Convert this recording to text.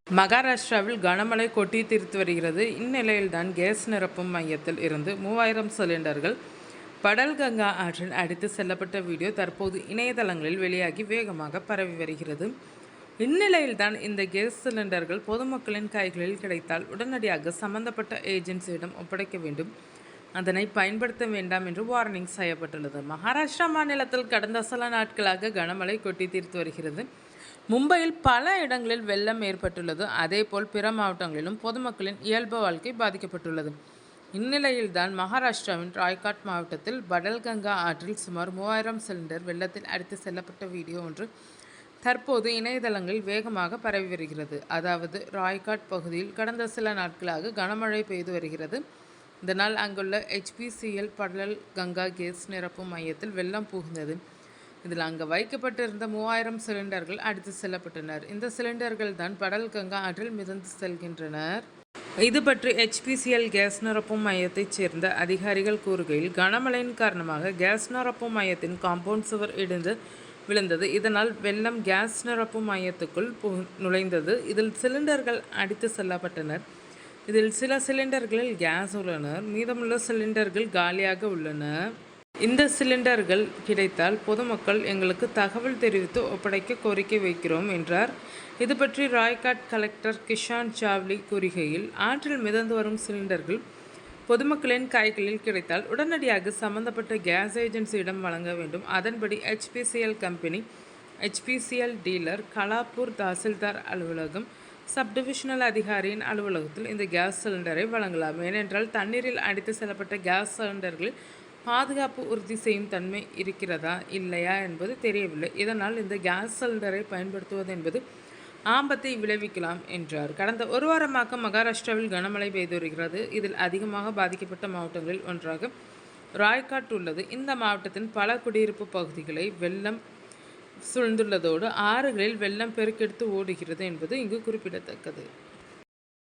மகாராஷ்டிராவில் கனமழை கொட்டி தீர்த்து வருகிறது. இந்நிலையில்தான் கேஸ் நிரப்பும் மையத்தில் இருந்து 3000 சிலிண்டர்கள் படல்கங்கா ஆற்றில் அடித்து செல்லப்பட்ட வீடியோ தற்போது இணையதளங்களில் வெளியாகி வேகமாக பரவி வருகிறது. இந்நிலையில்தான் இந்த கேஸ் சிலிண்டர்கள் பொதுமக்களின் கைகளில் கிடைத்தால் உடனடியாக சம்பந்தப்பட்ட ஏஜென்சியிடம் ஒப்படைக்க வேண்டும், அதனை பயன்படுத்த வேண்டாம் என்று வார்னிங் செய்யப்பட்டுள்ளது. மகாராஷ்டிரா மாநிலத்தில் கடந்த சில நாட்களாக கனமழை கொட்டி தீர்த்து வருகிறது. மும்பையில் பல இடங்களில் வெள்ளம் ஏற்பட்டுள்ளது. அதேபோல் பிற மாவட்டங்களிலும் பொதுமக்களின் இயல்பு வாழ்க்கை பாதிக்கப்பட்டுள்ளது. இந்நிலையில்தான் மகாராஷ்டிராவின் ராய்காட் மாவட்டத்தில் படல்கங்கா ஆற்றில் சுமார் 3000 சிலிண்டர் வெள்ளத்தில் அடித்து செல்லப்பட்ட வீடியோ ஒன்று தற்போது இணையதளங்களில் வேகமாக பரவி வருகிறது. அதாவது ராய்காட் பகுதியில் கடந்த சில நாட்களாக கனமழை பெய்து வருகிறது. இதனால் அங்குள்ள HPCL படல்கங்கா கேஸ் நிரப்பும் மையத்தில் வெள்ளம் புகுந்தது. இதில் அங்கு வைக்கப்பட்டிருந்த 3000 சிலிண்டர்கள் அடித்து செல்லப்பட்டனர். இந்த சிலிண்டர்கள் தான் படல்கங்கா ஆற்றில் மிதந்து செல்கின்றனர். இது பற்றி HPCL கேஸ் நிரப்பும் மையத்தைச் சேர்ந்த அதிகாரிகள் கூறுகையில், கனமழையின் காரணமாக கேஸ் நிரப்பும் மையத்தின் காம்பவுண்ட் சுவர் இடிந்து விழுந்தது. இதனால் வெள்ளம் கேஸ் நிரப்பும் மையத்துக்குள் நுழைந்தது. இதில் சிலிண்டர்கள் அடித்து செல்லப்பட்டனர். இதில் சில சிலிண்டர்களில் கேஸ் உள்ளன, மீதமுள்ள சிலிண்டர்கள் காலியாக உள்ளன. இந்த சிலிண்டர்கள் கிடைத்தால் பொதுமக்கள் எங்களுக்கு தகவல் தெரிவித்து ஒப்படைக்க கோரிக்கை வைக்கிறோம் என்றார். இது பற்றி ராய்காட் கலெக்டர் கிஷான் சாவ்லி கூறுகையில், ஆற்றில் மிதந்து வரும் சிலிண்டர்கள் பொதுமக்களின் கைகளில் கிடைத்தால் உடனடியாக சம்பந்தப்பட்ட கேஸ் ஏஜென்சியிடம் வழங்க வேண்டும். அதன்படி HPCL company, HPCL dealer, Kalapur தாசில்தார் அலுவலகம், சப்டிவிஷனல் அதிகாரியின் அலுவலகத்தில் இந்த கேஸ் சிலிண்டரை வழங்கலாம். ஏனென்றால் தண்ணீரில் அடித்து செல்லப்பட்ட கேஸ் சிலிண்டர்களில் பாதுகாப்பு உறுதி செய்யும் தன்மை இருக்கிறதா இல்லையா என்பது தெரியவில்லை. இதனால் இந்த கேஸ் சிலிண்டரை பயன்படுத்துவது என்பது ஆபத்தை விளைவிக்கலாம் என்றார். கடந்த ஒரு வாரமாக மகாராஷ்டிராவில் கனமழை பெய்து வருகிறது. இதில் அதிகமாக பாதிக்கப்பட்ட மாவட்டங்களில் ஒன்றாக ராய்காட் உள்ளது. இந்த மாவட்டத்தின் பல குடியிருப்பு பகுதிகளை வெள்ளம் சூழ்ந்துள்ளதோடு ஆறுகளில் வெள்ளம் பெருக்கெடுத்து ஓடுகிறது என்பது இங்கு குறிப்பிடத்தக்கது.